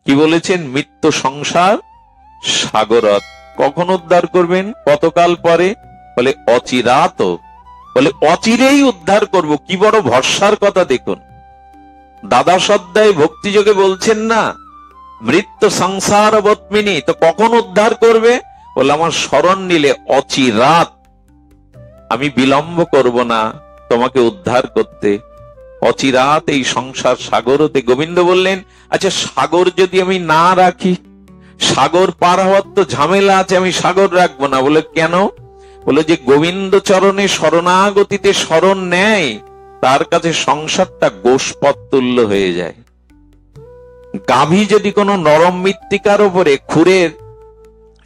কি বলেছেন? মৃত্যু সংসার সাগরত। কখন উদ্ধার করবেন? কতকাল পরে? বলে অচিরাত। বলে অচিরেই উদ্ধার করব। কি বড় ভরসার কথা দেখুন। দ্বাদশ অধ্যায় ভক্তিযোগে বলছেন না, মৃত্যু সংসার বৎমিনী, তো কখন উদ্ধার করবে? বলে আমার শরণ নিলে অচিরাত, আমি বিলম্ব করব না তোমাকে উদ্ধার করতে। অচিরাত এই সংসার সাগর হতে। গোবিন্দ বললেন, আচ্ছা সাগর যদি আমি না রাখি, সাগর পার হওয়ার তো ঝামেলা আছে, আমি সাগর রাখবো না। বলে কেন? বলে যে গোবিন্দ চরণে শরণাগতিতে শরণ নেয়, তার কাছে সংসারটা গোষ্পদ তুল্য হয়ে যায়। গাভী যদি কোনো নরম মৃত্তিকার উপরে খুরের,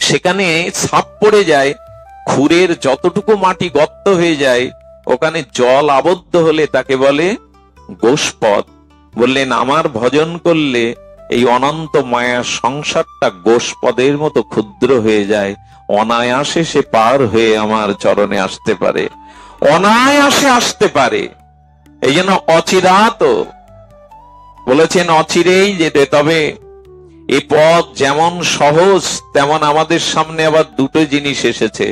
সেখানে সাপ পড়ে যায়, খুরের যতটুকু মাটি গর্ত হয়ে যায়, ওখানে জল আবদ্ধ হলে তাকে বলে গোষ্পদ। বললেন আমার ভজন করলে এই অনন্ত মায়ার সংসারটা গোষ্পদের মতো ক্ষুদ্র হয়ে যায়, অনায়াসে সে পার হয়ে আমার চরণে আসতে পারে, অনায়াসে আসতে পারে। এই জন্য অচিরাত বলেছেন, অচিরেই যেতে। তবে এই পথ যেমন সহজ, তেমন আমাদের সামনে আবার দুটো জিনিস এসেছে।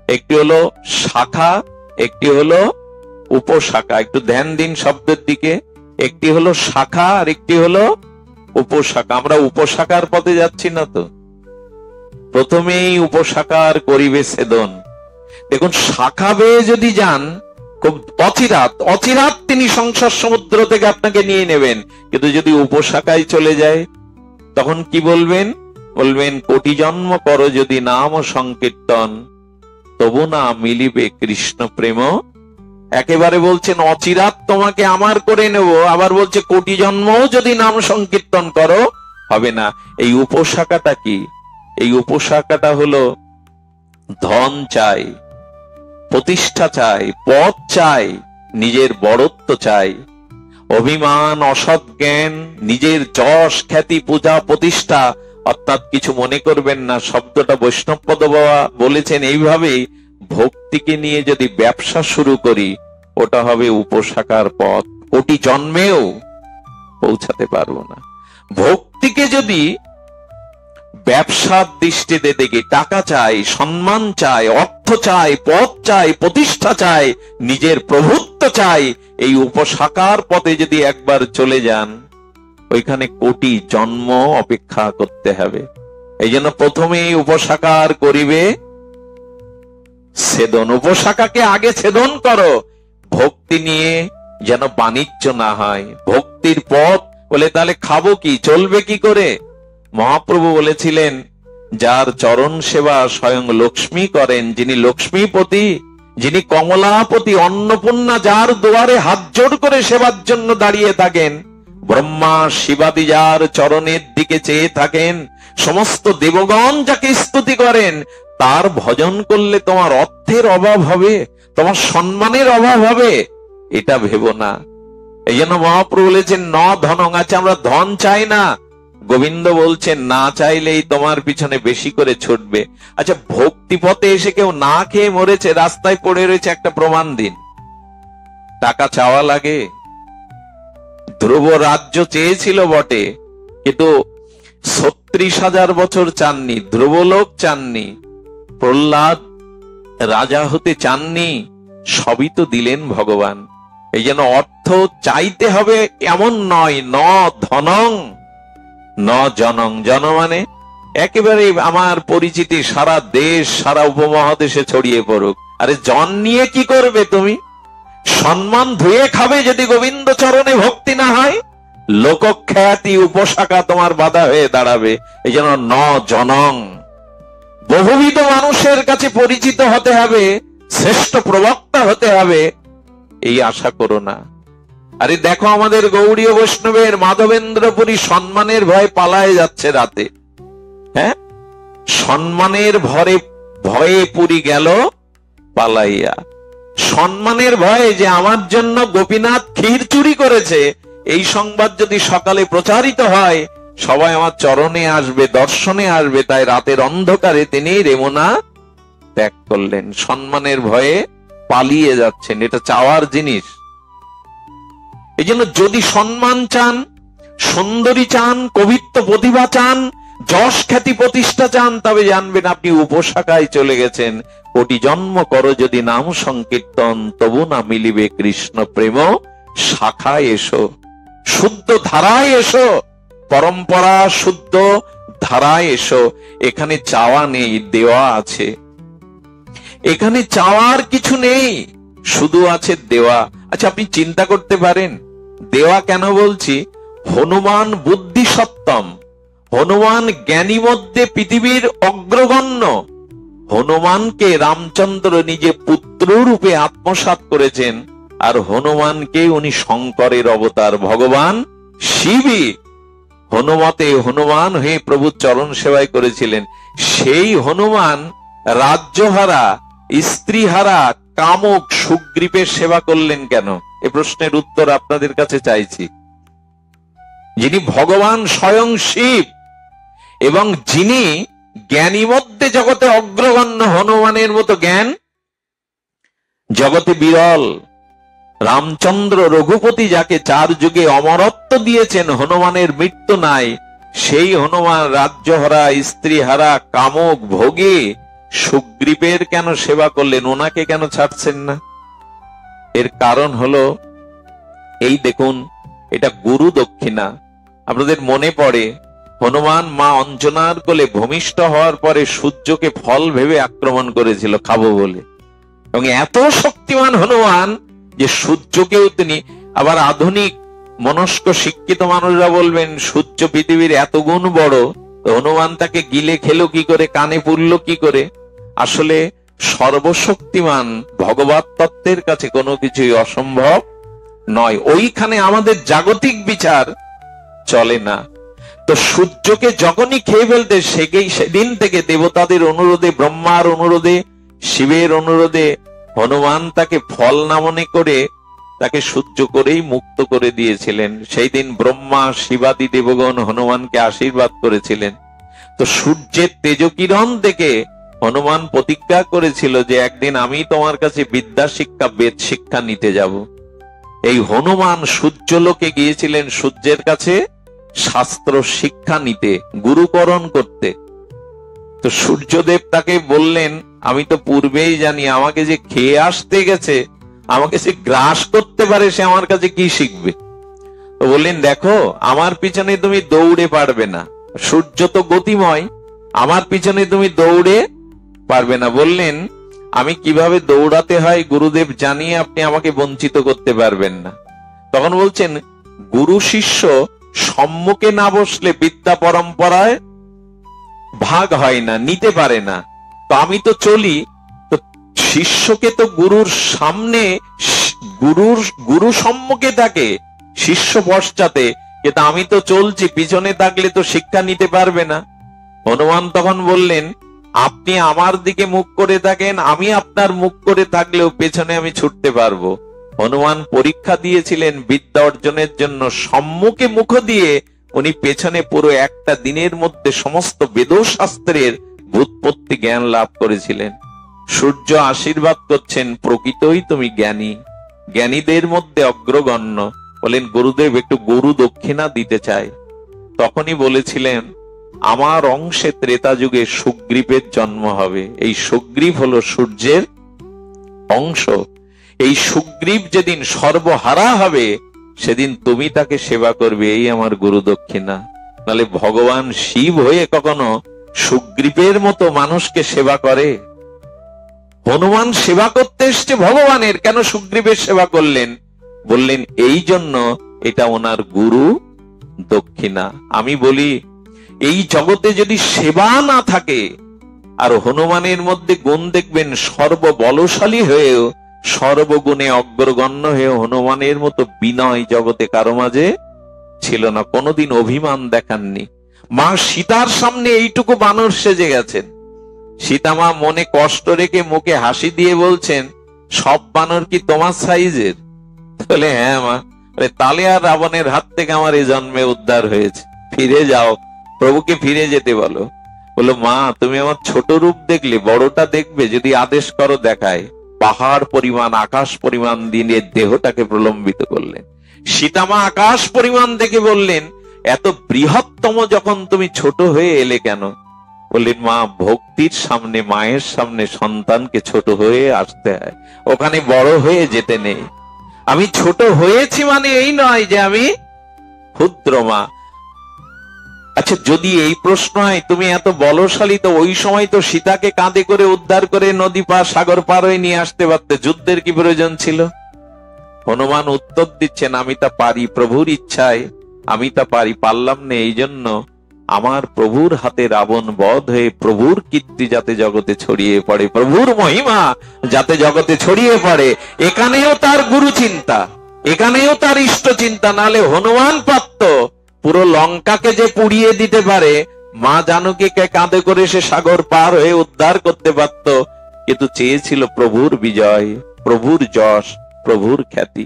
একটি হলো শাখা, একটি হলো উপশাখা। একটু ধ্যান দিন শব্দের দিকে। একটি হলো শাখা আর একটি হলো উপশাখা। আমরা উপশাখার পথে যাচ্ছি না তো। প্রথমেই উপশাখার করিবে ছেদন। দেখুন, শাখা বেয়ে যদি যান, খুব অচিরাত অচিরাত তিনি সংসার সমুদ্র থেকে আপনাকে নিয়ে নেবেন। কিন্তু যদি উপশাখায় চলে যায়, তখন কি বলবেন? বলবেন কোটি জন্ম করো যদি নাম সংকীর্তন, তবু না মিলিবে কৃষ্ণ প্রেম। একেবারে বলছেন অচিরাত তোমাকে আমার করে নেব, আবার বলছে কোটি জন্মও যদি নাম সংকীর্তন করো হবে না। এই উপশাখাটা কি? এই উপশাখাটা হলো ধন চাই, প্রতিষ্ঠা চাই, পদ চাই, নিজের বড়ত্ব চাই, অভিমান, অসৎ জ্ঞান, নিজের যশ খ্যাতি, পূজা প্রতিষ্ঠা। অর্থাৎ কিছু মনে করবেন না, শব্দটা বৈষ্ণবপদ বাবা বলেছেন এইভাবেই, ভক্তিকে নিয়ে যদি ব্যবসা শুরু করি, ওটা হবে উপশাখার পথ, কোটি জন্মেও পৌঁছাতে পারবো না। ভক্তিকে যদি ব্যবসার দৃষ্টিতে দেখি, টাকা চাই, সম্মান চাই, অর্থ চাই, পদ চাই, প্রতিষ্ঠা চাই, নিজের প্রভুত্ব চাই, এই উপশাখার পথে যদি একবার চলে যান, ওইখানে কোটি জন্ম অপেক্ষা করতে হবে। এই জন্য প্রথমে উপশাখার করিবে ছেদন। উপশাখাকে আগে ছেদন করো, ভক্তি নিয়ে যেন বাণিজ্য না হয়। ভক্তির পথ বলে তাহলে খাবো কি, চলবে কি করে? মহাপ্রভু বলেছিলেন, যার চরণ সেবা স্বয়ং লক্ষ্মী করেন, যিনি লক্ষ্মীপতি, যিনি কমলাপতি, অন্নপূর্ণা যার দুয়ারে হাত জোড় করে সেবার জন্য দাঁড়িয়ে থাকেন, ব্রহ্মা শিবাদি যার চরণের দিকে চেয়ে থাকেন, সমস্ত দেবগণ যাকে স্তুতি করেন, তার ভজন করলে তোমার অর্থের অভাব হবে, তোমার সম্মানের অভাব হবে, এটা ভেবো না। এই জন্য মহাপ্রভু বলেছেন ন ধনং। আছে আমরা ধন চাই না, গোবিন্দ বলছেন না চাইলেই তোমার পিছনে বেশি করে ছুটবে। আচ্ছা, ভক্তি পথে এসে কেউ না খেয়ে মরেছে, রাস্তায় পড়ে রয়েছে, একটা প্রমাণ দিন। টাকা চাওয়া লাগে? ধ্রুব রাজ্য চেয়েছিল বটে, কিন্তু ৩৬,০০০ বছর চাননি, ধ্রুবলোক চাননি, প্রহ্লাদ রাজা হতে চাননি, সবই তো দিলেন ভগবান। এই জন্য অর্থ চাইতে হবে এমন নয়, ন ধনং ন জনং। জন মানে একেবারে আমার পরিচিতি সারা দেশ, সারা উপমহাদেশে ছড়িয়ে পড়ুক। আরে জন নিয়ে কি করবে তুমি? সম্মান ধুয়ে খাবে যদি গোবিন্দ চরণে ভক্তি না হয়। লোকখ্যাতি উপশাখা তোমার বাধা হয়ে দাঁড়াবে। এই জন্য ন জনং, বহুবিধ মানুষের কাছে পরিচিত হতে হবে, শ্রেষ্ঠ প্রবক্তা হতে হবে, এই আশা করো না। আরে দেখো আমাদের গৌড়ীয় বৈষ্ণবের মাধবেন্দ্রপুরী সম্মানের ভয়ে পালায় যাচ্ছে রাতে। হ্যাঁ, সম্মানের ভয়ে পুরী গেল পালাইয়া। সম্মানের ভয়ে যে আমার জন্য গোপীনাথ ক্ষীর চুরি করেছে, এই সংবাদ যদি সকালে প্রচারিত হয়, সবাই আমার চরণে আসবে, দর্শনে আসবে, তাই রাতের অন্ধকারে তিনি রেমুনা ত্যাগ করলেন। সম্মানের ভয়ে পালিয়ে যাচ্ছেন, এটা চাওয়ার জিনিস। এই জন্য যদি সম্মান চান, সুন্দরী চান, কবিত্ব প্রতিভা চান, যশ খ্যাতি প্রতিষ্ঠা চান, তবে জানবেন আপনি উপশাখায় চলে গেছেন। কোটি জন্ম করো যদি নাম সংকীর্তন, তবু না মিলিবে কৃষ্ণ প্রেম শাখায় এসো। শুদ্ধ ধারায় এসো, পরম্পরা শুদ্ধ ধারায় এসো। এখানে চাওয়া নেই, দেওয়া আছে। এখানে চাওয়ার কিছু নেই, শুধু আছে দেওয়া। আচ্ছা, আপনি চিন্তা করতে পারেন দেওয়া কেন বলছি? হনুমান বুদ্ধি সত্তম, হনুমান জ্ঞানী মধ্যে পৃথিবীর অগ্রগণ্য। হনুমানকে রামচন্দ্র নিজে পুত্র রূপে আত্মসাৎ করেছেন, আর হনুমানকে উনি শঙ্করের অবতার, ভগবান শিবই হনুমতে হনুমান হয়ে প্রভু চরণ সেবায় করেছিলেন। সেই হনুমান রাজ্যহারা, স্ত্রীহারা, কামক সুগ্রীবের সেবা করলেন কেন? এ প্রশ্নের উত্তর আপনাদের কাছে চাইছি। যিনি ভগবান স্বয়ং শিব এবং যিনি জ্ঞানী মধ্যে জগতে অগ্রগণ্য, হনুমানের মতো জ্ঞান জগতে বিরল। রামচন্দ্র রঘুপতি যাকে 4 যুগে অমরত্ব দিয়েছেন, হনুমানের মৃত্যু নাই, সেই হনুমান রাজ্যহারা, স্ত্রীহারা, কামক ভোগে সুগ্রীবের কেন সেবা করলেন? ওনাকে কেন ছাড়ছেন না? এর কারণ হলো এই দেখুন, এটা গুরু দক্ষিণা। আপনাদের মনে পড়ে হনুমান মা অঞ্জনার কোলে ভূমিষ্ঠ হওয়ার পরে সূর্যকে ফল ভেবে আক্রমণ করেছিল খাবো বলে, এবং এত শক্তিমান হনুমান যে সূর্যকেও তিনি, আবার আধুনিক মনস্ক শিক্ষিত মানুষরা বলবেন সূর্য পৃথিবীর এত গুণ বড়, হনুমান তাকে গিলে খেলো কি করে, কানে পুরল কি করে? আসলে সর্বশক্তিমান ভগবত তত্ত্বের কাছে কোনো কিছুই অসম্ভব নয়। ওইখানে আমাদের জাগতিক বিচার চলে না। তো সূর্যকে যখনই খেয়ে ফেলতে, সেদিন থেকে দেবতাদের অনুরোধে, ব্রহ্মার অনুরোধে, শিবের অনুরোধে হনুমান তাকে ফল না মনে করে তাকে সহ্য করেই মুক্ত করে দিয়েছিলেন। সেই দিন ব্রহ্মা, শিবাদি দেবগণ হনুমানকে আশীর্বাদ করেছিলেন। তো সূর্যের তেজকিরণ থেকে হনুমান প্রতিজ্ঞা করেছিল যে একদিন আমি তোমার কাছে বিদ্যা শিক্ষা, বেদ শিক্ষা নিতে যাব। এই হনুমান সূর্যলোকে গিয়েছিলেন সূর্যের কাছে শাস্ত্র শিক্ষা নিতে, গুরুকরণ করতে। তো সূর্যদেব তাকে বললেন, আমি তো পূর্বেই জানি আমাকে যে খেয়ে আসতে গেছে, আমাকে সে গ্রাস করতে পারে, সে আমার কাছে কি শিখবে? তো বললেন, দেখো আমার পিছনে তুমি দৌড়ে পারবে না, সূর্য তো গতিময়, আমার পিছনে তুমি দৌড়ে পারবে না। বললেন, আমি কিভাবে দৌড়াতে হয় গুরুদেব জানিয়ে আপনি আমাকে বঞ্চিত করতে পারবেন না। তখন বলছেন, গুরু শিষ্য সম্মুখে না বসলে বিদ্যা পরম্পরায় ভাগ হয় না, নিতে পারে না। তো আমি তো চলি, তো শিষ্যকে তো গুরুর সামনে, গুরু সম্মুখে থাকে, শিষ্য পশ্চাতে, কিন্তু আমি তো চলছি, পিছনে থাকলে তো শিক্ষা নিতে পারবে না। হনুমান তখন বললেন, আপনি আমার দিকে মুখ করে থাকেন, আমি আপনার মুখ করে থাকলেও পেছনে আমি ছুটতে পারবো। হনুমান পরীক্ষা দিয়েছিলেন বিদ্যা অর্জনের জন্য, সম্মুখে মুখ দিয়ে উনি পেছনে পুরো একটা দিনের মধ্যে সমস্ত বেদশাস্ত্রের ব্যুৎপত্তি জ্ঞান লাভ করেছিলেন। সূর্য আশীর্বাদ করছেন, প্রকৃতই তুমি জ্ঞানী, জ্ঞানীদের মধ্যে অগ্রগণ্য। বলেন, গুরুদেব একটু গুরু দক্ষিণা দিতে চাই। তখনই বলেছিলেন, আমার অংশে ত্রেতা যুগে সুগ্রীবের জন্ম হবে। এই সুগ্রীব হলো সূর্যের অংশ। এই সুগ্রীব যেদিন সর্বহারা হবে, সেদিন তুমি তাকে সেবা করবে, এই আমার গুরু দক্ষিণা। নাহলে ভগবান শিব হয়ে কখনো সুগ্রীবের মতো মানুষকে সেবা করে? হনুমান সেবা করতে এসছে ভগবানের, কেন সুগ্রীবের সেবা করলেন? বললেন এই জন্য এটা ওনার গুরু দক্ষিণা। আমি বলি, এই জগতে যদি সেবা না থাকে, আর হনুমানের মধ্যে গুণ দেখবেন, সর্ববলশালী হয়েও, সর্বগুণে অগ্রগণ্য হয়ে হনুমানের মতো বিনয় জগতে কারো মাঝে ছিল না। কোনোদিন অভিমান দেখাননি। মা সীতার সামনে এইটুকু বানর সেজে গেছেন। সীতামা মনে কষ্ট রেখে মুখে হাসি দিয়ে বলছেন, সব বানর কি তোমার সাইজের? বলে, হ্যাঁ মা। তাহলে আর রাবণের হাত থেকে আমার এই জন্মে উদ্ধার হয়েছে, ফিরে যাও, প্রভুকে ফিরে যেতে বলো। বললো, মা তুমি আমার ছোট রূপ দেখলে, বড়টা দেখবে, যদি আদেশ করো দেখায়। পাহাড় পরিমাণ, আকাশ পরিমাণ দিয়ে দেহটাকে প্রলম্বিত করলেন। সীতামা আকাশ পরিমাণ দেখে বললেন, এত বৃহত্তম যখন তুমি ছোট হয়ে এলে কেন? বললেন, মা, ভক্তির সামনে, মায়ের সামনে সন্তানকে ছোট হয়ে আসতে হয়, ওখানে বড় হয়ে যেতে নেই। আমি ছোট হয়েছি মানে এই নয় যে আমি ক্ষুদ্র মা। আচ্ছা, যদি এই প্রশ্ন হয় তুমি এত বলশালী, তো ওই সময় তো সীতাকে কাঁধে করে উদ্ধার করে নদী পার, সাগর পার হয়ে নিয়ে আসতে পারতে, যুদ্ধের কি প্রয়োজন ছিল? হনুমান উত্তর দিচ্ছেন, আমি তা পারি, প্রভুর ইচ্ছায় আমি তা পারি, পারলাম না এই জন্য আমার প্রভুর হাতে রাবণ বধ হয়ে প্রভুর কীর্তি যাতে জগতে ছড়িয়ে পড়ে, প্রভুর মহিমা যাতে জগতে ছড়িয়ে পড়ে, এখানেও তার গুরু চিন্তা, এখানেও তার ইষ্ট চিন্তা। নালে হনুমান পারত পুরো লঙ্কাকে যে পুড়িয়ে দিতে পারে, মা জানকীকে কাঁধে করে সে সাগর পার হয়ে উদ্ধার করতে পারত, কিন্তু চেয়েছিল প্রভুর বিজয়, প্রভুর যশ, প্রভুর খ্যাতি।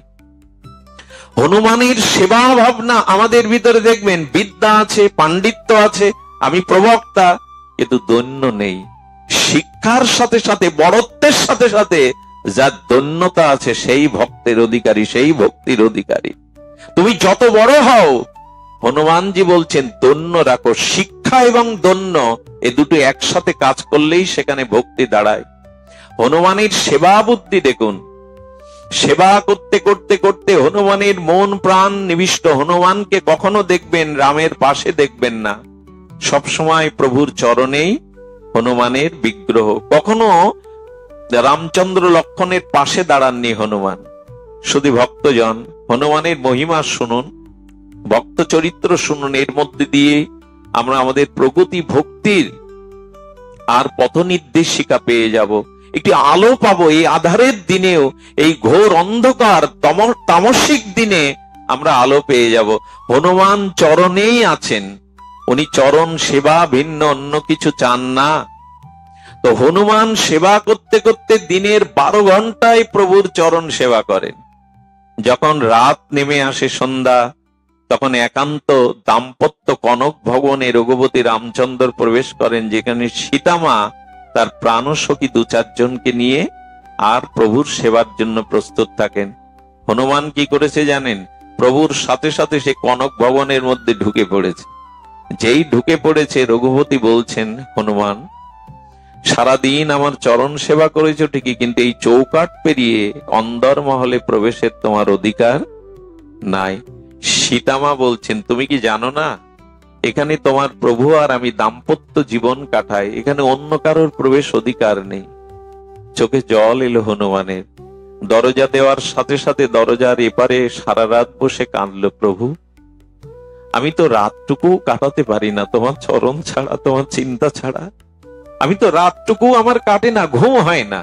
হনুমানের সেবা ভাবনা আমাদের ভিতরে দেখবেন, বিদ্যা আছে, পাণ্ডিত্য আছে, আমি প্রবক্তা, কিন্তু দৈন্য নেই। শিক্ষার সাথে সাথে, বড়ত্বের সাথে সাথে যার দৈন্যতা আছে সেই ভক্তের অধিকারী, সেই ভক্তির অধিকারী। তুমি যত বড় হও, হনুমানজি বলছেন দৈন্য রাখো। শিক্ষা এবং দৈন্য এ দুটো একসাথে কাজ করলেই সেখানে ভক্তি দাঁড়ায়। হনুমানের সেবা বুদ্ধি দেখুন, সেবা করতে করতে করতে হনুমানের মন প্রাণ নিবিষ্ট। হনুমানকে কখনো দেখবেন রামের পাশে দেখবেন না, সবসময় প্রভুর চরণেই হনুমানের বিগ্রহ। কখনো রামচন্দ্র লক্ষণের পাশে দাঁড়াননি হনুমান। শুধু ভক্তজন হনুমানের মহিমা শুনুন, ভক্ত চরিত্র শুনুন, এর মধ্যে দিয়ে আমরা আমাদের প্রগতি ভক্তির আর পথ নির্দেশিকা পেয়ে যাব, একটি আলো পাবো। এই আধারের দিনেও, এই ঘোর অন্ধকার তামসিক দিনে আমরা আলো পেয়ে যাব। হনুমান চরণেই আছেন, উনি চরণ সেবা ভিন্ন অন্য কিছু চান না। তো হনুমান সেবা করতে করতে দিনের 12 ঘন্টায় প্রভুর চরণ সেবা করেন। যখন রাত নেমে আসে, সন্ধ্যা, তখন একান্ত দাম্পত্য কনক ভবনে রঘুপতি রামচন্দ্র প্রবেশ করেন, যেখানে সীতামা তার প্রাণসখী 2-4 জনকে নিয়ে আর প্রভুর সেবার জন্য প্রস্তুত থাকেন। হনুমান কি করেছে জানেন? প্রভুর সাথে সাথে সে কনক ভবনের মধ্যে ঢুকে পড়েছে। যেই ঢুকে পড়েছে, রঘুপতি বলছেন, হনুমান, সারাদিন আমার চরণ সেবা করেছো ঠিকই, কিন্তু এই চৌকাঠ পেরিয়ে অন্দর মহলে প্রবেশের তোমার অধিকার নাই। সীতামা বলছেন, তুমি কি জানো না এখানে তোমার প্রভু আর আমি দাম্পত্য জীবন কাটাই, এখানে অন্য কারোর প্রবেশ অধিকার নেই। চোখে জল এলো হনুমানের। দরজা দেওয়ার সাথে সাথে দরজার এপারে সারা রাত বসে কাঁদলো, প্রভু, আমি তো রাতটুকু কাটাতে পারি না তোমার চরণ ছাড়া, তোমার চিন্তা ছাড়া। আমি তো রাতটুকু আমার কাটে না, ঘুম হয় না।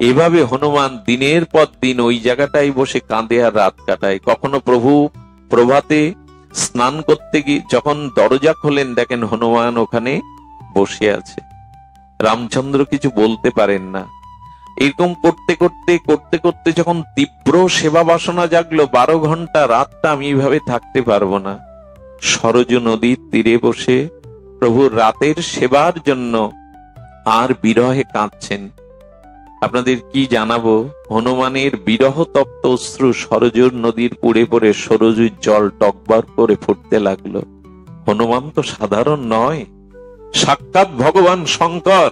এভাবে হনুমান দিনের পর দিন ওই জায়গাটাই বসে কাঁদে আর রাত কাটায়। কখনো প্রভু প্রভাতে স্নান করতে গিয়ে যখন দরজা খোলেন, দেখেন হনুমান ওখানে বসে আছে। রামচন্দ্র কিছু বলতে পারেন না। এরকম করতে করতে করতে করতে যখন তীব্র সেবা বাসনা জাগলো, 12 ঘন্টা রাতটা আমি এইভাবে থাকতে পারবো না। সরযূ নদীর তীরে বসে প্রভুর রাতের সেবার জন্য আর বিরহে কাঁদছেন। আপনাদের কি জানাবো, হনুমানের বিরহ তপ্ত অশ্রু সরযূর নদীর পুড়ে পড়ে সরযূর জল টকবার করে ফুটতে লাগলো। হনুমান তো সাধারণ নয়, সাক্ষাৎ ভগবান শঙ্কর।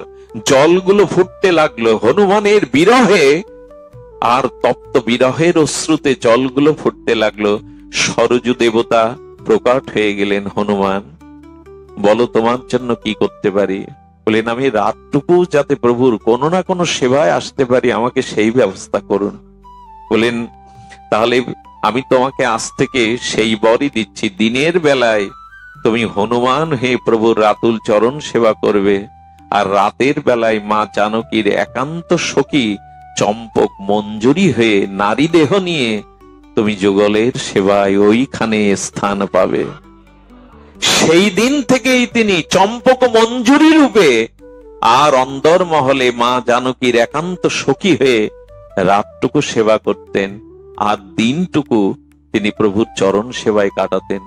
জলগুলো ফুটতে লাগলো হনুমানের বিরহে, আর তপ্ত বিরহের অশ্রুতে জলগুলো ফুটতে লাগলো। সরযূ দেবতা প্রকট হয়ে গেলেন, হনুমান বলো তোমার জন্য কি করতে পারি? বলেন, আমি রাতটুকু যাতে প্রভুর কোনো না কোনো সেবায় আসতে পারি, আমাকে সেই ব্যবস্থা করুন। বলেন, তাহলে আমি তোমাকে আজ থেকে সেই বরই দিচ্ছি, দিনের বেলায় তুমি হনুমান হয়ে প্রভুর রাতুল চরণ সেবা করবে, আর রাতের বেলায় মা জানকীর একান্ত সখী চম্পক মঞ্জুরি হয়ে নারী দেহ নিয়ে তুমি যুগলের সেবায় ওইখানে স্থান পাবে। সেই দিন থেকেই তিনি চম্পক মঞ্জুরি রূপে আর অন্দর মহলে মা জানকীর একান্ত সখী হয়ে রাতটুকু সেবা করতেন, আর দিনটুকু তিনি প্রভুর চরণ সেবায় কাটাতেন।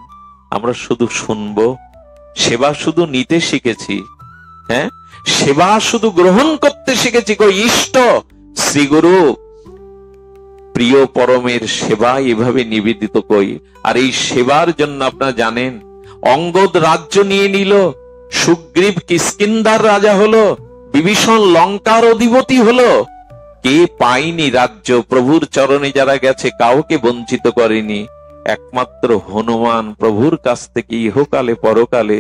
আমরা শুধু শুনবো, সেবা শুধু নিতে শিখেছি, হ্যাঁ, সেবা শুধু গ্রহণ করতে শিখেছি। কই ইষ্ট শ্রীগুরু প্রিয় পরমের সেবা এভাবে নিবেদিত কই। আর এই সেবার জন্য আপনারা জানেন, অঙ্গদ রাজ্য নিয়ে নিল, সুগ্রীব কিষ্কিন্ধার রাজা হলো, বিভীষণ লঙ্কার অধিপতি হলো। কে পায়নি রাজ্য? প্রভুর চরণে যারা গেছে কাউকে বঞ্চিত করেনি। একমাত্র হনুমান প্রভুর কাছ থেকে ইহকালে পরকালে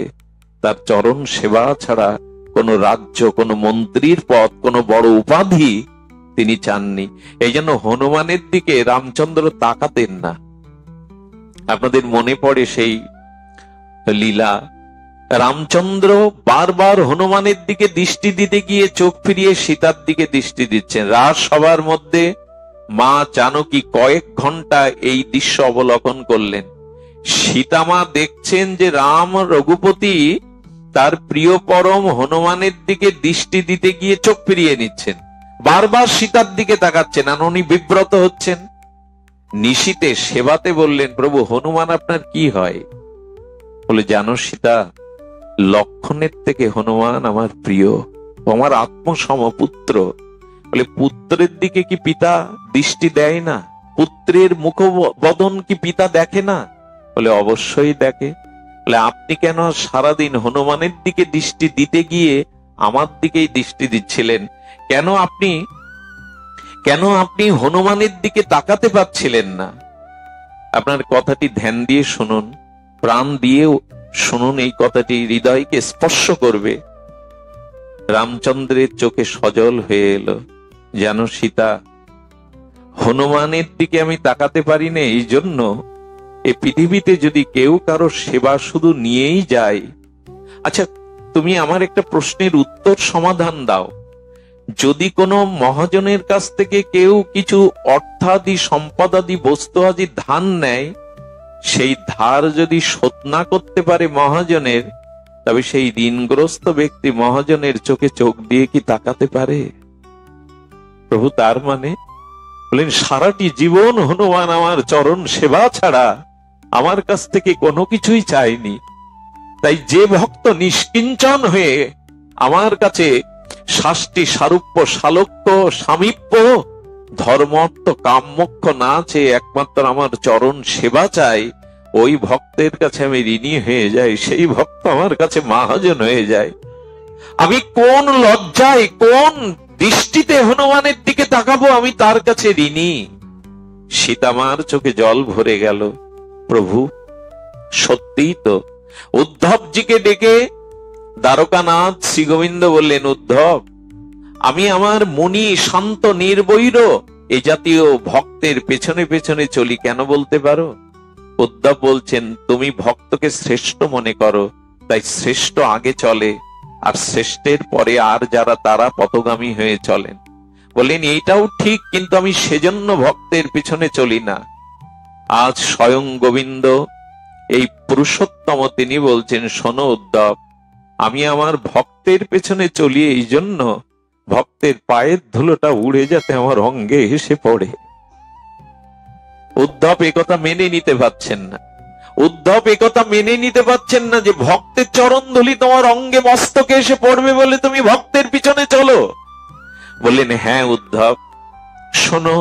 তার চরণ সেবা ছাড়া কোনো রাজ্য, কোনো মন্ত্রীর পদ, কোনো বড় উপাধি তিনি চাননি। এই জন্য হনুমানের দিকে রামচন্দ্র তাকাতেন না। আপনাদের মনে পড়ে সেই লীলা, রামচন্দ্র বারবার হনুমানের দিকে দৃষ্টি দিতে গিয়ে চোখ ফিরিয়ে সীতার দিকে দৃষ্টি দিচ্ছেন। রাজসভার মধ্যে মা জানকী কয়েক ঘন্টা এই দৃশ্য অবলোকন করলেন। সীতামা দেখছেন যে রাম রঘুপতি তার প্রিয় পরম হনুমানের দিকে দৃষ্টি দিতে গিয়ে চোখ ফিরিয়ে নিচ্ছেন, বারবার সীতার দিকে তাকাচ্ছেন, আর উনি বিব্রত হচ্ছেন। নিশীতে সেবাতে বললেন, প্রভু হনুমান আপনার কি হয়? বলে, জানো সীতা, লক্ষণের থেকে হনুমান আমার প্রিয়, আমার আত্মসম পুত্র। বলে, পুত্রের দিকে কি পিতা দৃষ্টি দেয় না? পুত্রের মুখবদন কি পিতা দেখে না? বলে, অবশ্যই দেখে। বলে, আপনি কেন সারাদিন হনুমানের দিকে দৃষ্টি দিতে গিয়ে আমার দিকেই দৃষ্টি দিচ্ছিলেন? কেন আপনি হনুমানের দিকে তাকাতে পারছিলেন না? আপনার কথাটি ধ্যান দিয়ে শুনুন, প্রাণ দিয়ে শুনুন, এই কথাটি হৃদয়কে স্পর্শ করবে। রামচন্দ্রের চোখে সজল হয়ে এলো, জানো সীতা, হনুমানের দিকে আমি তাকাতে পারি না এই জন্য, এই পৃথিবীতে যদি কেউ কারো সেবা শুধু নিয়েই যায়। আচ্ছা, তুমি আমার একটা প্রশ্নের উত্তর সমাধান দাও। যদি কোনো মহাজনের কাছ থেকে কেউ কিছু অর্থাদি সম্পদাদি বস্তু আদি ধার নেয়, সেই ধার যদি শোধ না করতে পারে মহাজনের, তবে সেই ঋণগ্রস্ত ব্যক্তি মহাজনের চোখে চোখ দিয়ে কি তাকাতে পারে? প্রভু তার মানে বলেন, সারাটি জীবন হনুমান আমার চরণ সেবা ছাড়া আমার কাছ থেকে কোনো কিছুই চায়নি। তাই যে ভক্ত নিষ্কিঞ্চন হয়ে আমার কাছে শাস্তি, সারূপ্য, শালক্য, সামীপ্য, ধর্মত্ব, কাম্যক্ষ না চেয়ে একমাত্র আমার চরণ সেবা চাই, ওই ভক্তের কাছে আমি ঋণী হয়ে যাই, সেই ভক্ত আমার কাছে মহাজন হয়ে যায়। আমি কোন লজ্জায়, কোন দৃষ্টিতে হনুমানের দিকে তাকাবো? আমি তার কাছে ঋণী। সীতামার চোখে জল ভরে গেল। প্রভু সত্যিই তো। উদ্ধবজিকে ডেকে দ্বারকানাথ শ্রী গোবিন্দ বললেন, উদ্ধব, আমি আমার মুনি শান্ত নির্বৈর এই জাতীয় ভক্তের পেছনে পেছনে চলি, কেন বলতে পারো? উদ্ধব বলছেন, তুমি ভক্তকে শ্রেষ্ঠ মনে করো, তাই শ্রেষ্ঠ আগে চলে, আর শ্রেষ্ঠের পরে আর যারা তারা পথগামী হয়ে চলেন। বলেন, এইটাও ঠিক, কিন্তু আমি সেজন্য ভক্তের পিছনে চলি না। আজ স্বয়ং গোবিন্দ এই পুরুষোত্তম তিনি বলছেন, শোনো উদ্ধব, আমি আমার ভক্তের পেছনে চলি এই জন্য, ভক্তের পায়ের ধুলোটা উড়ে যাতে আমার অঙ্গে এসে পড়ে। উদ্ধব একথা মেনে নিতে পারছেন না। উদ্ধব একথা মেনে নিতে পারছেন না যে ভক্তের চরণ ধুলি তোমার অঙ্গে মস্তকে এসে পড়বে বলে তুমি ভক্তের পিছনে চলো। বললেন, হ্যাঁ উদ্ধব, শোনো,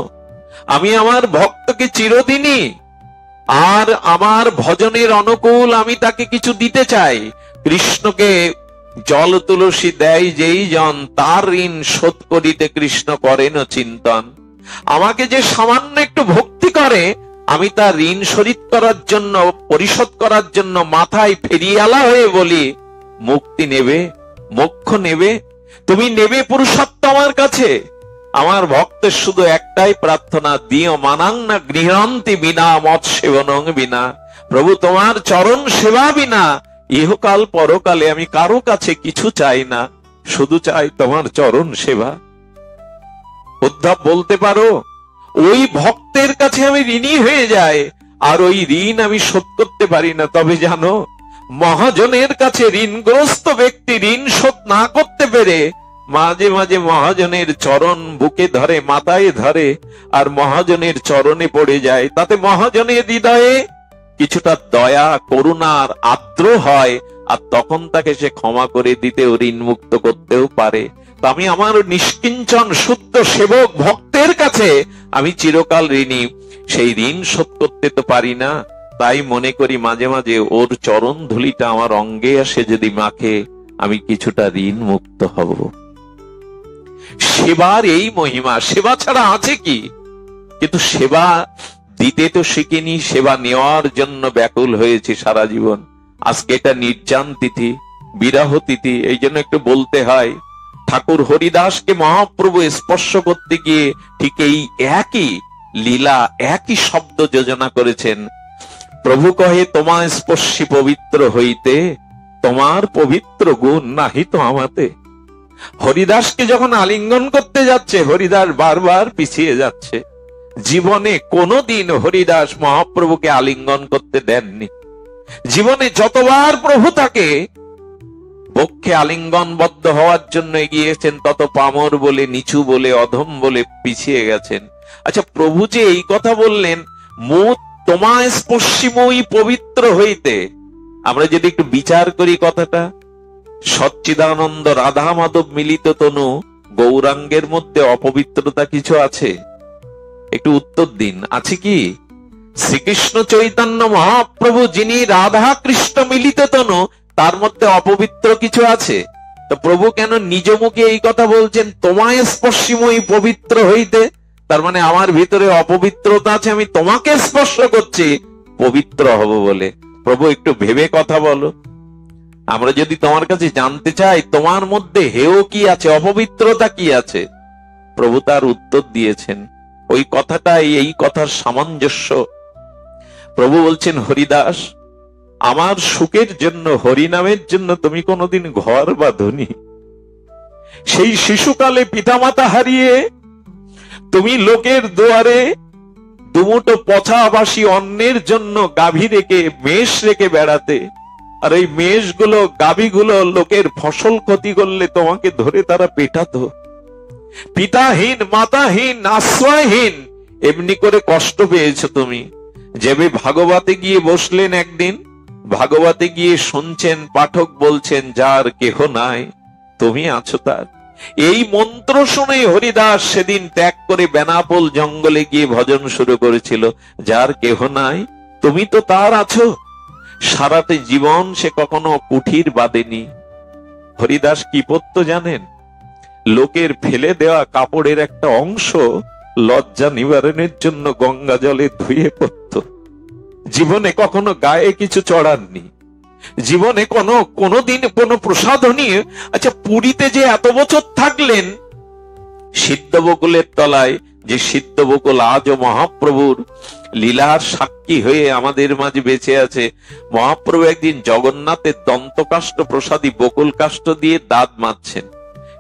আমি আমার ভক্তকে চিরদিনই আর আমার ভজনের অনুকূল আমি তাকে কিছু দিতে চাই। কৃষ্ণকে জল তুলসী দেয় যেই জন, তার ঋণ শোধ করিতে কৃষ্ণ করেন চিন্তন। আমাকে যে সামান্য একটু ভক্তি করে, আমি তার ঋণ শরিত করার জন্য, পরিশোধ করার জন্য মাথায় ফেরিয়ালা হয়ে বলি, মুক্তি নেবে, মোক্ষ নেবে, তুমি নেবে পুরুষত্ব আমার কাছে। আমার ভক্তের শুধু একটাই প্রার্থনা, দিও মানাং না গৃহান্তি বিনা মৎ সেবনং বিনা। প্রভু তোমার চরণ সেবা বিনা ইহকাল পরকালে আমি কারো কাছে কিছু চাই না, শুধু চাই তোমার চরণ সেবা। উদ্ধব বলতে পারো, ওই ভক্তের কাছে আমি ঋণী হয়ে যাই, আর ওই ঋণ আমি শোধ করতে পারি না। তবে জানো, মহাজনের কাছে ঋণগ্রস্ত ব্যক্তি ঋণ শোধ না করতে পেরে মাঝে মাঝে মহাজনের চরণ বুকে ধরে, মাথায় ধরে, আর মহাজনের চরণে পড়ে যায়। তাতে মহাজনের হৃদয়ে কিছুটা দয়া, করুণার আর্দ্র হয়, আর তখন তাকে সে ক্ষমা করে দিতেও, ঋণ মুক্ত করতেও পারে। তো আমি আমার নিষ্কিঞ্চন শুদ্ধ সেবক ভক্তের কাছে আমি চিরকাল ঋণী। সেই ঋণ শোধ করতে তো পারি না, তাই মনে করি মাঝে মাঝে ওর চরণ ধুলিটা আমার অঙ্গে আসে যদি মাখে, আমি কিছুটা ঋণ মুক্ত হব। সেবার এই মহিমা, সেবা ছাড়া আছে কি? কিন্তু সেবা দিতে তো শিখিনি, সেবা নেওয়ার জন্য ব্যাকুল হয়েছি সারা জীবন। আজকে এটা নির্জান তিথি, বিরহ তিথি, এই জন্য একটু বলতে হয়। ঠাকুর হরিদাসকে মহাপ্রভু স্পর্শ করতে গিয়ে ঠিক এই একই লীলা, একই শব্দ যোজনা করেছেন। প্রভু কহে তোমা স্পর্শী পবিত্র হইতে, তোমার পবিত্র গুণ নাহি তো আমাতে। হরিদাসকে যখন আলিঙ্গন করতে যাচ্ছে, হরিদাস বারবার পিছিয়ে যাচ্ছে। জীবনে কোনোদিন হরিদাস মহাপ্রভুকে আলিঙ্গন করতে দেননি। জীবনে যতবার প্রভু তাকে বক্ষে আলিঙ্গনবদ্ধ হওয়ার জন্য এগিয়েছেন, তত পামর বলে, নিচু বলে, অধম বলে পিছিয়ে গেছেন। আচ্ছা, প্রভু যে এই কথা বললেন, মুখ তোমা স্পর্শিময়ী পবিত্র হইতে, আমরা যদি একটু বিচার করি কথাটা, সচ্চিদানন্দ রাধা মাধব মিলিত তনু গৌরাঙ্গের মধ্যে অপবিত্রতা কিছু আছে? একটু উত্তর দিন, আছে কি? শ্রীকৃষ্ণ চৈতন্য মহাপ্রভু যিনি রাধা কৃষ্ণ মিলিত তনু, তার মধ্যে অপবিত্র কিছু আছে? তো প্রভু কেন নিজ মুখে এই কথা বলছেন, তোমায় স্পর্শিময়ী পবিত্র হইতে? তার মানে আমার ভিতরে অপবিত্রতা আছে, আমি তোমাকে স্পর্শ করছি পবিত্র হব বলে। প্রভু একটু ভেবে কথা বলো। আমরা যদি তোমার কাছে জানতে চাই তোমার মধ্যে হেয় কি আছে, অপবিত্রতা কি আছে, প্রভু তার উত্তর দিয়েছেন। ওই কথাটাই এই কথার সামঞ্জস্য। প্রভু বলছেন, হরিদাস, আমার সুখের জন্য, হরিনামের জন্য তুমি কোনোদিন ঘর বাঁধনি। সেই শিশুকালে পিতামাতা হারিয়ে তুমি লোকের দুয়ারে দুমুটো পচাবাসী অন্যের জন্য গাভী রেখে, মেষ রেখে বেড়াতে। আর এই মেষগুলো, গাভীগুলো লোকের ফসল ক্ষতি করলে তোমাকে ধরে তারা পেটাতো। পিতাহীন, মাতাহীন, আশ্রয়হীন, এমনি করে কষ্ট পেয়েছো তুমি। যেবে ভাগবতে গিয়ে বসলেন একদিন, ভাগবতে গিয়ে শুনছেন, পাঠক বলছেন, যার কেহ নাই তুমি আছো তার। এই মন্ত্র শুনে হরিদাস সেদিন ত্যাগ করে বেনাপোল জঙ্গলে গিয়ে ভজন শুরু করেছিল। যার কেহ নাই তুমি তো তার আছো। সারাতে জীবন সে কখনো কুঠির বাঁধেনি। হরিদাস কি পড়ত জানেন? লোকের ফেলে দেওয়া কাপড়ের একটা অংশ লজ্জা নিবারণের জন্য গঙ্গা জলে ধুয়ে পড়ত। জীবনে কখনো গায়ে কিছু চড়াননি, জীবনে কোনোদিন কোনো প্রসাধনী। আচ্ছা, পুরীতে যে এত বছর থাকলেন, সিদ্ধ বকুলের তলায় যে সিদ্ধ বকুল আজও মহাপ্রভুর লীলার সাক্ষী হয়ে আমাদের মাঝে বেঁচে আছে। মহাপ্রভু একদিন জগন্নাথের দন্তকাষ্ঠ প্রসাদী বকুল কাষ্ঠ দিয়ে দাঁত মাজছেন।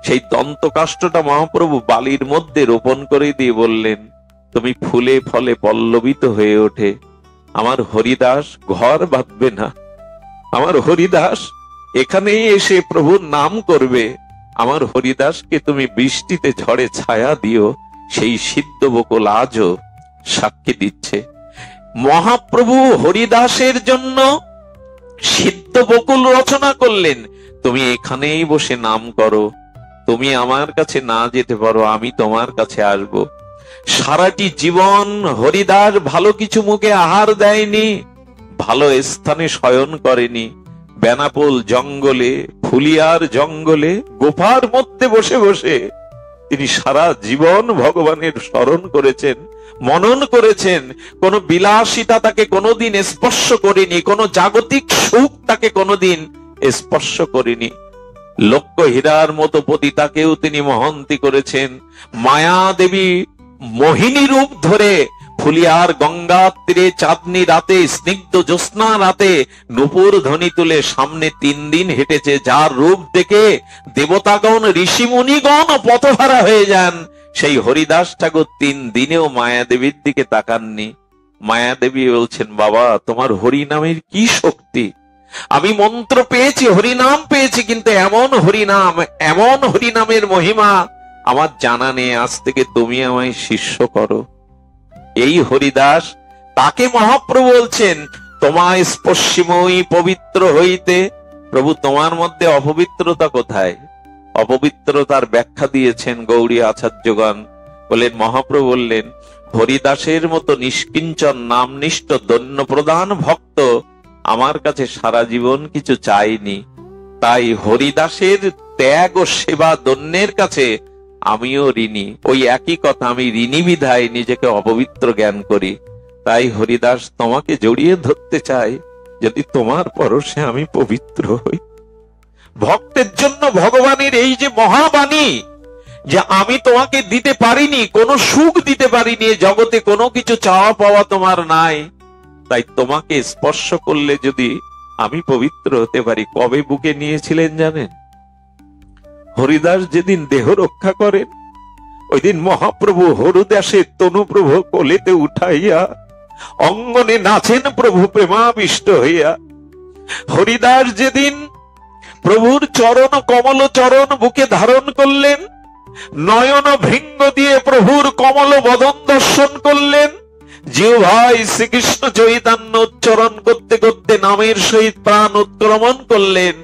সেই দন্তকাষ্ঠটা মহাপ্রভু বালির মধ্যে রোপণ করে দিয়ে বললেন, তুমি ফুলে ফলে পল্লবিত হয়ে ওঠে। আমার হরিদাস ঘর বাঁধবে না, আমার হরিদাস এখানেই এসে প্রভুর নাম করবে। আমার হরিদাসকে তুমি বৃষ্টিতে ঝড়ে ছায়া দিও। সেই সিদ্ধ বকুল আজও সাক্ষী দিচ্ছে। মহাপ্রভু হরিদাসের জন্য সিদ্ধ বকুল রচনা করলেন। তুমি এখানেই বসে নাম করো, তুমি আমার কাছে না যেতে পারো, আমি তোমার কাছে আসব। সারাটি জীবন হরিদাস ভালো কিছু মুখে আহার দেয়নি, ভালো স্থানে শয়ন করেনি। বেনাপোল জঙ্গলে, ফুলিয়ার জঙ্গলে, গোফার মধ্যে বসে বসে তিনি সারা জীবন ভগবানের স্মরণ করেছেন, মনন করেছেন। কোন বিলাসিতা তাকে কোনোদিন স্পর্শ করেনি, কোন জাগতিক সুখ তাকে কোনোদিন স্পর্শ করেনি। লক্ষ হীরার মতো পতিতাকেও তিনি মহন্তি করেছেন। মায়া দেবী মোহিনী রূপ ধরে ফুলিয়ার গঙ্গার তীরে চাঁদনি রাতে, স্নিগ্ধ জ্যোৎস্না রাতে নূপুর ধ্বনি তুলে সামনে 3 দিন হেঁটেছে। যার রূপ দেখে দেবতাগণ, ঋষি মুনিগণ পথহারা হয়ে যান। সেই হরিদাস ঠাকুর 3 দিনেও মায়াদেবীর দিকে তাকাননি। মায়াদেবী বলছেন, বাবা তোমার হরিনামের কি শক্তি! আমি মন্ত্র পেয়েছি, হরিনাম পেয়েছি, কিন্তু এমন হরিনাম, এমন হরিনামের মহিমা আমার জানা নেই। আজ থেকে তুমি আমায় শিষ্য করো। এই হরিদাস, তাকে মহাপ্রভু বলছেন, তোমায় স্পর্শিময়ী পবিত্র হইতে। প্রভু তোমার মধ্যে অপবিত্রতা কোথায়? অপবিত্রতার ব্যাখ্যা দিয়েছেন গৌড়ী আচার্যগণ। বললেন, মহাপ্রভু বললেন, হরিদাসের মতো নিষ্কিঞ্চন নামনিষ্ঠ দৈন্য প্রধান ভক্ত আমার কাছে সারা জীবন কিছু চাইনি। তাই হরিদাসের ত্যাগ ও সেবা দৈন্যের কাছে আমিও ঋণী। ওই একই কথা, আমি ঋণী বিধায় নিজেকে অপবিত্র জ্ঞান করি। তাই হরিদাস, তোমাকে জড়িয়ে ধরতে চাই, যদি তোমার পরশে আমি পবিত্র হই। ভক্তের জন্য ভগবানের এই যে মহাবাণী, যে আমি তোমাকে দিতে পারিনি, কোনো সুখ দিতে পারিনি, জগতে কোনো কিছু চাওয়া পাওয়া তোমার নাই, তাই তোমাকে স্পর্শ করলে যদি আমি পবিত্র হতে পারি। কবে বুকে নিয়েছিলেন জানেন? হরিদাস যেদিন দেহ রক্ষা করেন, ওই দিন মহাপ্রভু হরিদাসের তনুপ্রভু কোলেতে উঠাইয়া অঙ্গনে নাচেন প্রভু প্রেমাবিষ্ট হইয়া। হরিদাস যেদিন প্রভুর চরণ, কমল চরণ বুকে ধারণ করলেন, নয়ন ভৃঙ্গ দিয়ে প্রভুর কমল বদন দর্শন করলেন, জিহ্বায় শ্রীকৃষ্ণ চৈতন্য উচ্চারণ করতে করতে নামের সহিত প্রাণ উৎক্রমণ করলেন,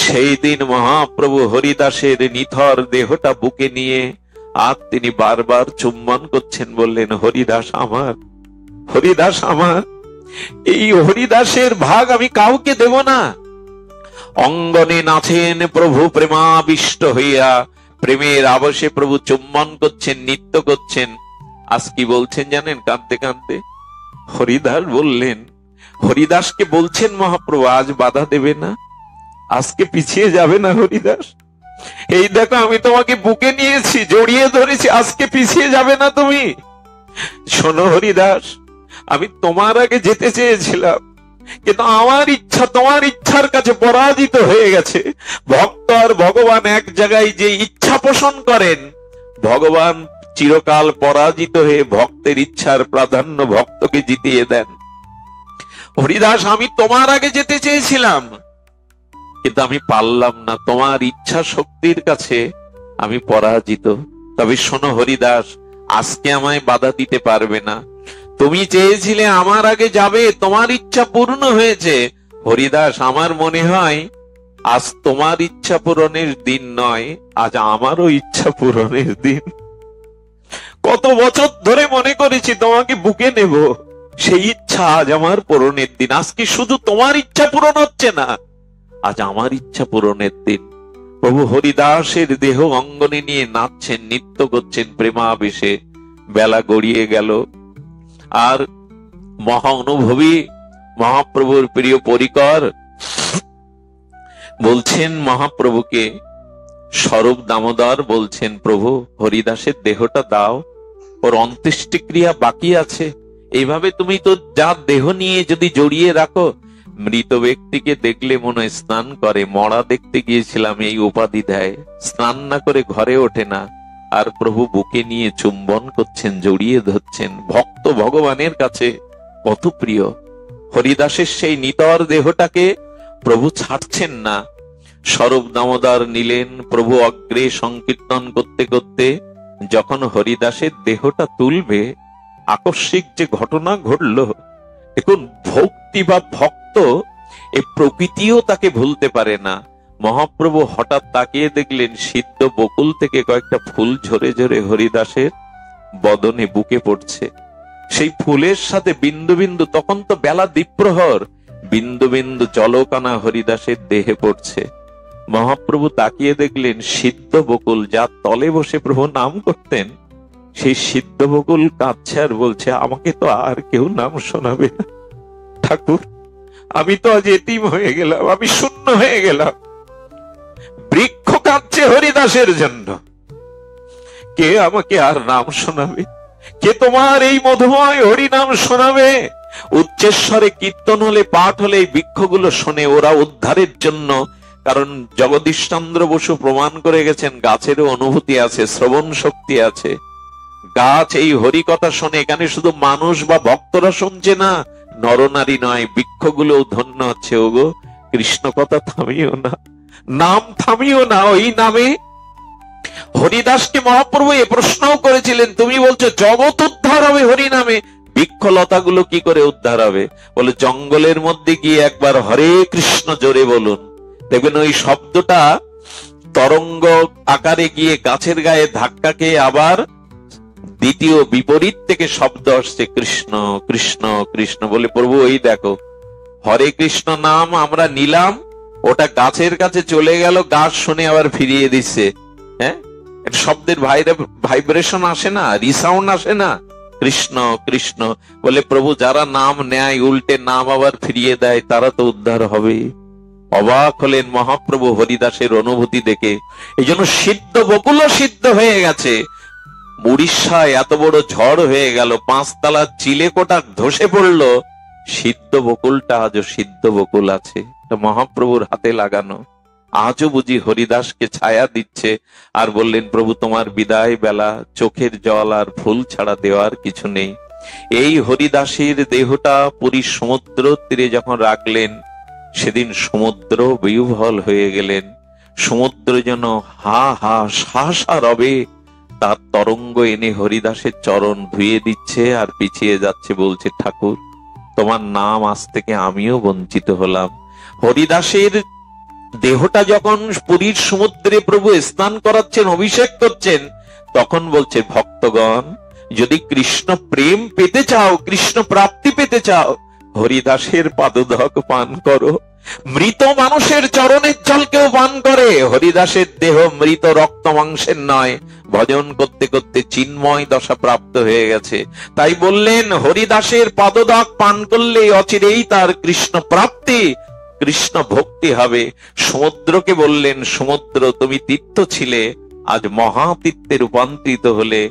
সেই দিন মহাপ্রভু হরিদাসের নিথর দেহটা বুকে নিয়ে আর তিনি বারবার চুম্বন করছেন, বললেন, হরিদাস আমার, হরিদাস আমার, এই হরিদাসের ভাগ আমি কাউকে দেব না। অঙ্গনে নাচেন প্রভু প্রেমাবিষ্ট হইয়া, প্রেমের আবশে প্রভু চুম্বন করছেন, নৃত্য করছেন। আজ কি বলছেন জানেন? কাঁদতে কাঁদতে হরিদাস বললেন, হরিদাসকে বলছেন মহাপ্রভু, আজ বাধা দেবে না, আজকে পিছিয়ে যাবে না হরিদাস, এই দেখো আমি তোমাকে বুকে নিয়েছি, জড়িয়ে ধরেছি, আজকে পিছিয়ে যাবে না তুমি। শোনো হরিদাস, আমি তোমার আগে যেতে চেয়েছিলাম, কিন্তু আমার ইচ্ছা তোমার ইচ্ছার কাছে পরাজিত হয়ে গেছে। ভক্ত আর ভগবান এক জায়গায় যে ইচ্ছা পোষণ করেন, ভগবান চিরকাল পরাজিত হয়ে ভক্তের ইচ্ছার প্রাধান্য ভক্তকে জিতিয়ে দেন। হরিদাস, আমি তোমার আগে যেতে চেয়েছিলাম, কিন্তু আমি পারলাম না, তোমার ইচ্ছা শক্তির কাছে আমি পরাজিত। তবে শোনো হরিদাস, আজকে আমায় বাধা দিতে পারবে না, তুমি চেয়েছিলে আমার আগে যাবে, তোমার ইচ্ছা পূর্ণ হয়েছে। হরিদাস, আমার মনে হয় আজ তোমার ইচ্ছা পূরণের দিন নয়, আজ আমারও ইচ্ছা পূরণের দিন। কত বছর ধরে মনে করেছি তোমাকে বুকে নেব, সেই ইচ্ছা আজ আমার পূরণের দিন। আজকে শুধু তোমার ইচ্ছা পূরণ হচ্ছে না, আজ আমার ইচ্ছা পূরণের দিন। প্রভু হরিদাসের দেহ অঙ্গনে নিয়ে নাচছেন, নৃত্য করছেন প্রেমাবেশে। বেলা গড়িয়ে গেল, আর মহা অনুভবী মহাপ্রভুর প্রিয় পরিকর বলছেন মহাপ্রভুকে, স্বরূপ দামোদর বলছেন, প্রভু হরিদাসের দেহটা দাও, ওর অন্ত্যেষ্টিক্রিয়া বাকি আছে। এইভাবে তুমি তো যা দেহ নিয়ে যদি জড়িয়ে রাখো, মৃত ব্যক্তিকে দেখলে মনে হয় স্নান করে, মরা দেখতে গিয়েছিলাম এই উপাধি দেয়, স্নান না করে ঘরে ওঠে না। আর প্রভু বুকে নিয়ে চুম্বন করছেন, জড়িয়ে ধরছেন। ভক্ত ভগবানের কাছে কত প্রিয়। হরিদাসের সেই নিতর দেহটাকে প্রভু ছাড়ছেন না। স্বরূপ দামোদর নিলেন, প্রভু অগ্রে সংকীর্তন করতে করতে যখন হরিদাসের দেহটা তুলবে, আকস্মিক যে ঘটনা ঘটল, দেখুন, ভক্তি বা ভক্ত এই প্রকৃতিও তাকে ভুলতে পারে না। মহাপ্রভু হঠাৎ তাকিয়ে দেখলেন, সিদ্ধ বকুল থেকে কয়েকটা ফুল ঝরে ঝরে হরিদাসের বদনে বুকে পড়ছে। সেই ফুলের সাথে বিন্দু বিন্দু, তখন তো বেলা দ্বিপ্রহর, বিন্দু বিন্দু জলকানা হরিদাসের দেহে পড়ছে। মহাপ্রভু তাকিয়ে দেখলেন সিদ্ধ বকুল, যার তলে বসে প্রভু নাম করতেন, সেই সিদ্ধ বকুল কাঁদছে আর বলছে, আমাকে তো আর কেউ নাম শোনাবে না ঠাকুর, আমি তো আজ এতিম হয়ে গেলাম, আমি শূন্য হয়ে গেলাম। বৃক্ষ কাঁদছে হরিদাসের জন্য, কে আমাকে আর নাম শোনাবে? কে তোমার এই মধুময় হরি নাম শোনাবে? উচ্চেশ্বরে কীর্তন হলে, পাঠ হলে এই বৃক্ষগুলো শোনে, ওরা উদ্ধারের জন্য। কারণ জগদীশচন্দ্র বসু প্রমাণ করে গেছেন, গাছেরও অনুভূতি আছে, শ্রবণ শক্তি আছে। গাছ এই হরি কথা শোনে। এখানে শুধু মানুষ বা ভক্তরা শুনছে না, নরনারী নয়, বৃক্ষগুলো ধন্য হচ্ছে। ওগো কৃষ্ণ কথা থামিও না, নাম থামিও না, ওই নামে। হরিদাসকে মহাপ্রভু এ প্রশ্নও করেছিলেন, তুমি বলছো জগৎ উদ্ধার হবে হরি নামে, বৃক্ষলতাগুলো কি করে উদ্ধার হবে? বলে, জঙ্গলের মধ্যে গিয়ে একবার হরে কৃষ্ণ জোরে বলুন, দেখবেন ওই শব্দটা তরঙ্গ আকারে গিয়ে গাছের গায়ে ধাক্কা খেয়ে আবার দ্বিতীয় বিপরীত থেকে শব্দ আসছে কৃষ্ণ কৃষ্ণ কৃষ্ণ বলে। প্রভু এই দেখো, হরে কৃষ্ণ নাম আমরা নিলাম, ওটা গাছের কাছে চলে গেল, গাছ শুনে আবার ফিরিয়ে দিচ্ছে। হ্যাঁ, শব্দের ভাইব্রেশন আসে না, রিসাউন্ড আসে না, কৃষ্ণ কৃষ্ণ বলে। প্রভু যারা নাম নেয় উল্টে নাম আবার ফিরিয়ে দেয়, তারা তো উদ্ধার হবে। অবাক হলেন মহাপ্রভু হরিদাসের অনুভূতি দেখে। এই জন্য সিদ্ধ বকুলও সিদ্ধ হয়ে গেছে। উড়িষ্যায় এত বড় ঝড় হয়ে গেল, 5 তলা চিলেকোটা ধসে পড়লো, সিদ্ধ বকুলটা আজও সিদ্ধ বকুল আছে, মহাপ্রভুর হাতে লাগানো। আজও বুঝি হরিদাসকে ছায়া দিচ্ছে। আর বললেন, প্রভু তোমার বিদায় বেলা, চোখের জল আর ফুল ছাড়া দেওয়ার কিছু নেই। এই হরিদাসের দেহটা পুরী সমুদ্র তীরে যখন রাখলেন, সেদিন সমুদ্র বিহ্বল হয়ে গেলেন। সমুদ্র যেন হা হা শাসা রবে তার তরঙ্গ এনে হরিদাসের চরণ ধুয়ে দিচ্ছে আর পিছিয়ে যাচ্ছে, বলছে, ঠাকুর তোমার নাম আজ থেকে আমিও বঞ্চিত হলাম। হরিদাসের দেহটা যখন পুরীর সমুদ্রে প্রভু স্নান করাচ্ছেন, অভিষেক করছেন, তখন বলছে, ভক্তগণ যদি কৃষ্ণ প্রেম পেতে চাও, কৃষ্ণ প্রাপ্তি পেতে চাও, হরিদাসের পাদুদক পান করো। মৃত মানুষের চরণের জলকেও পান করে। হরিদাসের দেহ মৃত রক্ত মাংসের নয়, ভজন করতে করতে চিন্ময় দশা প্রাপ্ত হয়ে গেছে। তাই বললেন, হরিদাসের পাদদক পান করলে অচিরেই তার কৃষ্ণ প্রাপ্তি, কৃষ্ণ ভক্তি হবে। সমুদ্রকে বললেন, সমুদ্র তুমি তীর্থ ছিলে, আজ মহাতীর্থে রূপান্তরিত হলে।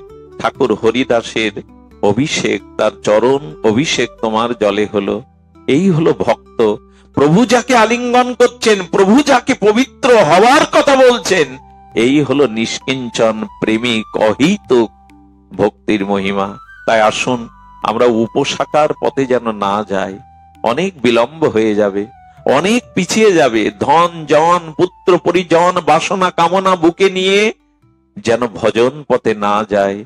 ঠাকুর হরিদাসের অভিষেক, তার চরণ অভিষেক তোমার জলে হলো। এই হলো ভক্ত। প্রভু যাকে আলিঙ্গন করছেন, প্রভু যাকে পবিত্র হওয়ার কথা বলছেন, এই হলো নিষ্কিঞ্চন প্রেমিক অহৈতুক ভক্তির মহিমা। তাই আসুন আমরা উপশাখার পথে যেন না যাই, অনেক বিলম্ব হয়ে যাবে, অনেক পিছিয়ে যাবে। ধন জন পুত্র পরিজন বাসনা কামনা বুকে নিয়ে যেন ভজন পথে না যায়।